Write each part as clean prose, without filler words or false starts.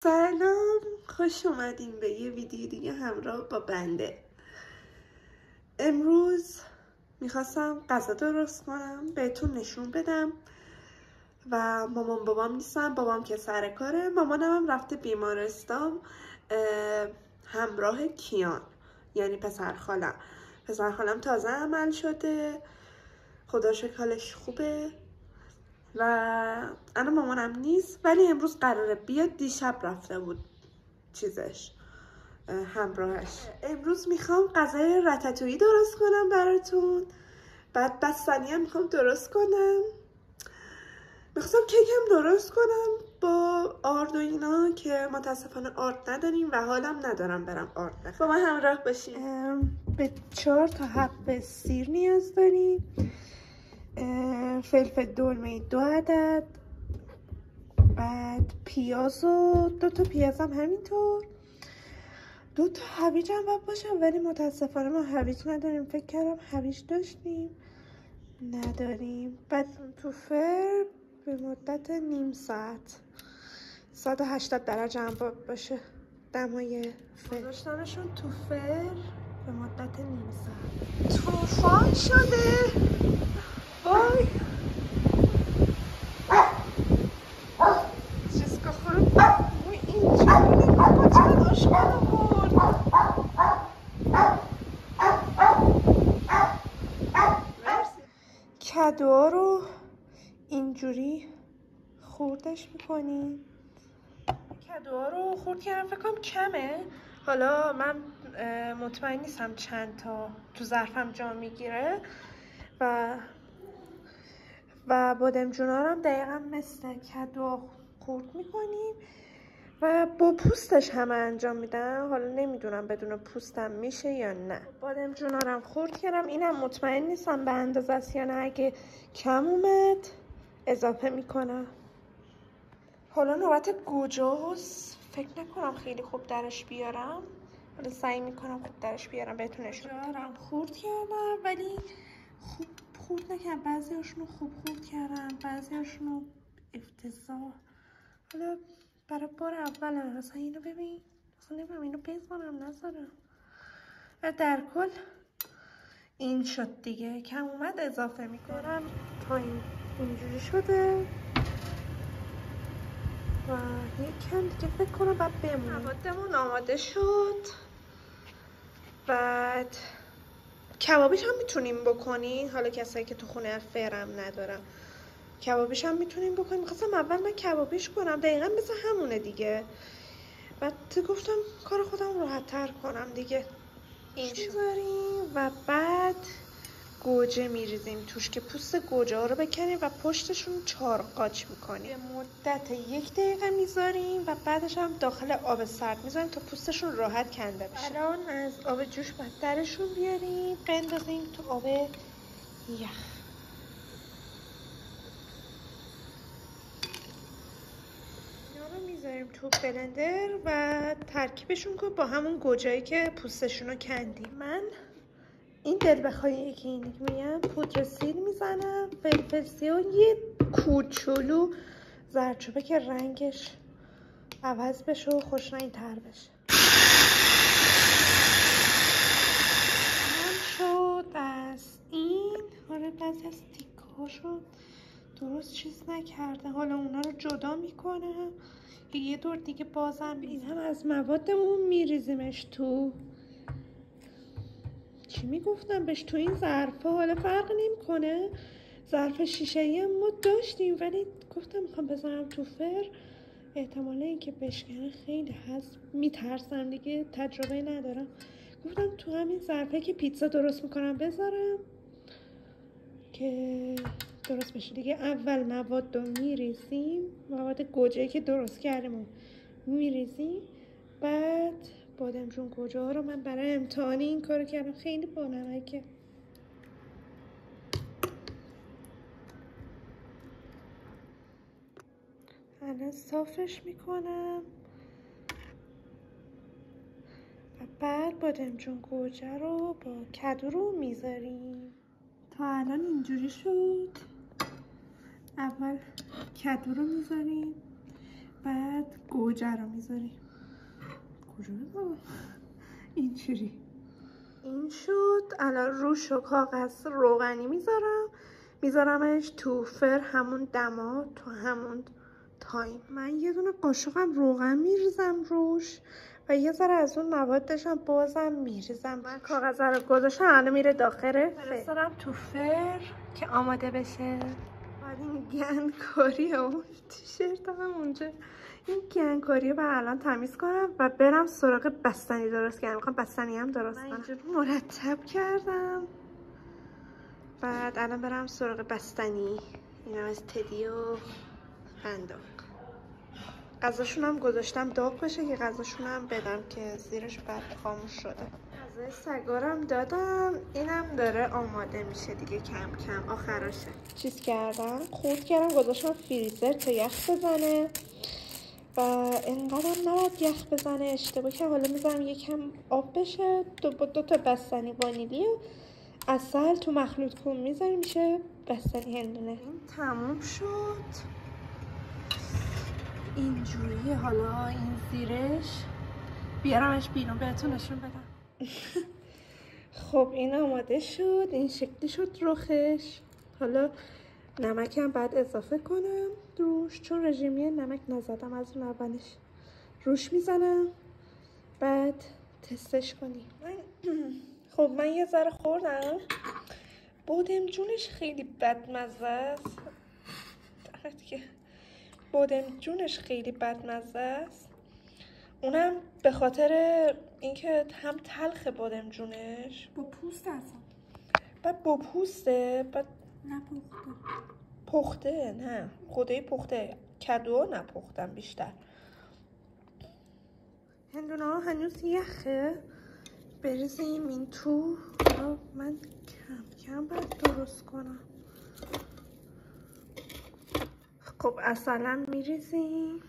سلام، خوش اومدین به یه ویدیو دیگه همراه با بنده. امروز میخواستم غذا درست کنم بهتون نشون بدم و مامان بابام نیستن. بابام که سر کاره، مامانم هم رفته بیمارستان همراه کیان، یعنی پسر خالم تازه عمل شده، خدا شکر حالش خوبه و الان مامانم نیست، ولی امروز قراره بیاد. دیشب رفته بود چیزش همراهش. امروز میخوام غذای رتاتویی درست کنم براتون، بعد بستنی هم میخوام درست کنم. میخواستم کیکم درست کنم با آرد و اینا که متاسفانه آرد نداریم و حالم ندارم برم آرد بخرم. با من همراه باشین. به 4 تا حب سیر نیاز داریم، فلفل دلمه 2 عدد، بعد پیاز و 2 تا پیاز هم همینطور، 2 تا هویج هم باید باشم ولی متاسفانه ما هویج نداریم. فکر کردم هویج داشتیم، نداریم. بعد تو فر به مدت نیم ساعت، 180 درجه هم باید باشه دمای فر. گذاشتمشون تو فر به مدت نیم ساعت. طوفان شده، وای جسکا خورم اینجا نگاه چقدر آشقانم برد. کدوها رو اینجوری خوردش میکنیم. کدوها رو خورد کردم، فکر کنم کمه. حالا من مطمئن نیستم چند تا تو ظرفم جا میگیره و بادمجونا رو هم دقیقا مثل کدو خورد میکنیم و با پوستش همه انجام میدم. حالا نمیدونم بدون پوستم میشه یا نه. بادمجونا رو هم خورد کردم. اینم مطمئن نیستم به اندازه است یا نه، اگه کم اومد اضافه میکنم. حالا نوبت گوجاست. فکر نکنم خیلی خوب درش بیارم، حالا سعی میکنم خوب درش بیارم بهتون نشون بدم. خورد کردم ولی خوب خورد نکردم، بعضیاشونو خوب خورد کردم، بعضیاشونو افتضاح. حالا برای بار اولم مثلا اینو ببین، مثلا نمیدونم اینو بذارم نذارم. و در کل این شد دیگه، کم اومد اضافه میکنم تا اینجوری شده و یکم دیگه فکر کنم باید بمونه. موادمون آماده شد. بعد کبابیش هم میتونیم بکنین، حالا کسایی که تو خونه فرم ندارم کبابیش هم میتونیم بکنیم. میخواستم اول من کبابیش کنم دقیقا مثل همونه دیگه، بعد گفتم کار خودم راحت تر کنم دیگه. این میذاریم و بعد گوجه میریزیم توش که پوست گوجه ها رو بکنیم و پشتشون 4 قاچ میکنیم. به مدت 1 دقیقه میذاریم و بعدش هم داخل آب سرد میذاریم تا پوستشون راحت کنده بشه. الان از آب جوش باید درشون بیاریم بندازیم تو آب یخ. میذاریم تو بلندر و ترکیبشون کن با همون گوجه‌ای که پوستشون رو کندیم. من این دل بخوایی که این میگم پودر سیر میزنم، فلفل سیاه، یه کوچولو زردچوبه که رنگش عوض بشه و خوشرنگ تر بشه. من شد از این، حالا بعضی از تیکه هاشو درست چیز نکرده، حالا اونا رو جدا میکنم که یه دور دیگه بازم. این هم از موادمون میریزیمش تو چی میگفتم بهش، تو این ظرفا. حالا فرق نمیکنه، ظرف شیشه‌ای هم ما داشتیم ولی گفتم میخوام بذارم تو فر، احتمالا اینکه بشکنه خیلی هست، میترسم دیگه، تجربه ندارم. گفتم تو همین ظرفه که پیتزا درست میکنم بذارم که درست بشه دیگه. اول مواد رو میریزیم، مواد گوجه‌ای که درست کردیم میریزیم، بعد بادمجون گوجه ها رو من برای امتحانی این کارو کردم، خیلی با نمکه. الان صافش میکنم و بعد بادمجون گوجه رو با کدو رو میذاریم. تا الان اینجوری شد. اول کدو رو میذاریم، بعد گوجه رو میذاریم. کجا بذارم؟ اینجوری. این شد. الان روش و کاغذ روغنی میذارمش تو فر، همون دما، تو همون تایم. من یه دونه قاشقم روغن میریزم روش و یه ذره از اون موادشم بازم میریزم. من کاغذ رو گذاشتم، الان میره داخل فرستادم تو فر که آماده بشه. بعد این گندکاری و تیشرت هم اونجا، این گندکاری رو الان تمیز کنم و برم سراغ بستنی درست کردم. میخوام بستنی هم درست کنم. اینجوری مرتب کردم. بعد الان برم سراغ بستنی. اینا از تدی و فندق. غذاشون هم گذاشتم داغ بشه که غذاشون هم بدم که زیرش بعد خاموش شده. غذای سگارم دادم. اینم داره آماده میشه دیگه کم کم، آخرشه. چیز کردم، خورد کردم، گذاشتم فریزر تا یخ بزنه و اینقدر نباید یخ بزنه اشتباه که حالا میذارم یکم آب بشه. با دو تا بستنی وانیلی و عسل تو مخلوط کن میذاریم، میشه بستنی هندونه. این تموم شد اینجوریه. حالا این زیرش بیارمش بیرون بهتون نشون بدم. خب این آماده شد، این شکلی شد رخش. حالا نمکم بعد اضافه کنم روش، چون رژیمی نمک نزدم از اون اولش. روش میزنم بعد تستش کنیم. خب من یه ذره خوردم، بادمجونش خیلی بدمزه است. بادمجونش خیلی بدمزه است، اونم به خاطر اینکه هم تلخ بادمجونش با پوست اصلا، بعد با پوسته، بعد نپخته. پخته نه خدایی پخته، کدو نپختم بیشتر. هندونه ها هنوز یخه، بریزیم این تو. من کم کم باید درست کنم. خب عسلم میریزیم.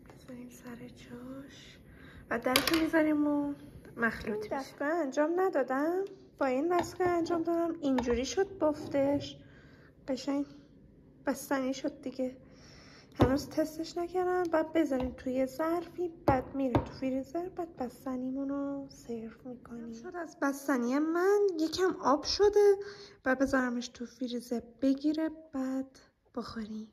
بذاریم سر جاش و درشو میذاریم و مخلوط میشه. دستگاه انجام ندادم، با این دستگاه انجام دادم. اینجوری شد بافتش، قشنگ بستنی شد دیگه. هنوز تستش نکردم. بعد بذاریم توی ظرفی، بعد میره تو فریزر، بعد بستنیمون رو سرو میکنیم. شد از بستنی من یکم آب شده، بعد بذارمش تو فریزر بگیره بعد بخوریم.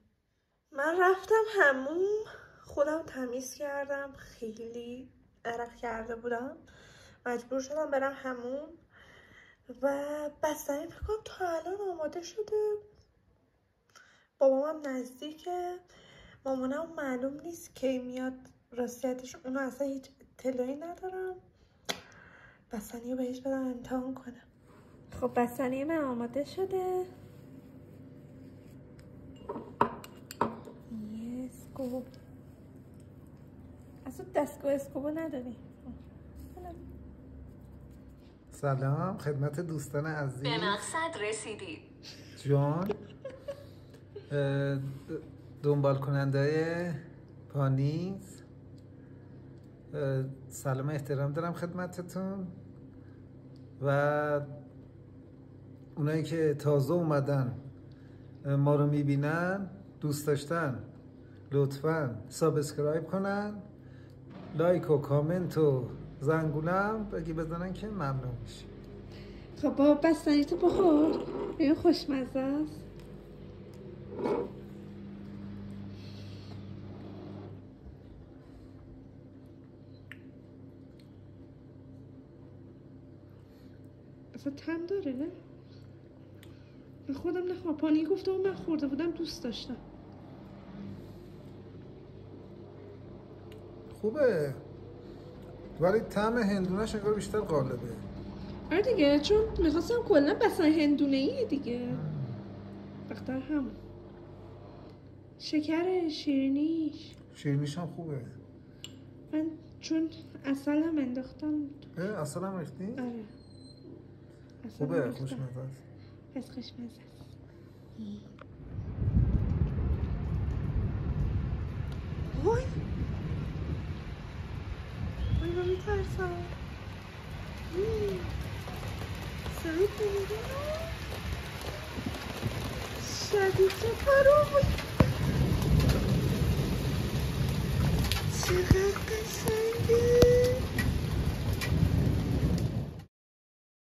من رفتم حموم، خودم تمیز کردم، خیلی عرق کرده بودم، مجبور شدم برم حموم و بستنی فکر کنم تا الان آماده شده. بابامم نزدیکه، مامانم معلوم نیست کی میاد راستیتش، اونو اصلا هیچ اطلاعی ندارم. بستنی رو بهش بدم امتحان کنم. خب بستنی من آماده شده. یه اسکوب، اصلا دستگاه اسکوبو نداری. سلام خدمت دوستان عزیز. به مقصد رسیدید. جان دنبال کننده پانیز، سلام احترام دارم خدمتتون و اونایی که تازه اومدن ما رو میبینن، دوست داشتن لطفاً سابسکرایب کنن، لایک و کامنت و زنگولم بگی بزنن که ممنون میشی. خب با بستنی تو بخور، این خوشمزه است. اصلا طعم داره نه؟ به خودم نخواه، پانی گفته و من خورده بودم دوست داشتم. خوبه ولی طعم هندونه‌ش انگار بیشتر غالبه. آره دیگه، چون میخواستم کلا بستنی هندونه‌ایه دیگه. بختر هم شکر شیرینیش هم خوبه. من چون عسل هم انداختم. عسل هم ریختی؟ آره خوبه، خوشمزه است. پس خوشمزه است. وای من میترسم. سرود بمیدیم. زدی چه کارو بود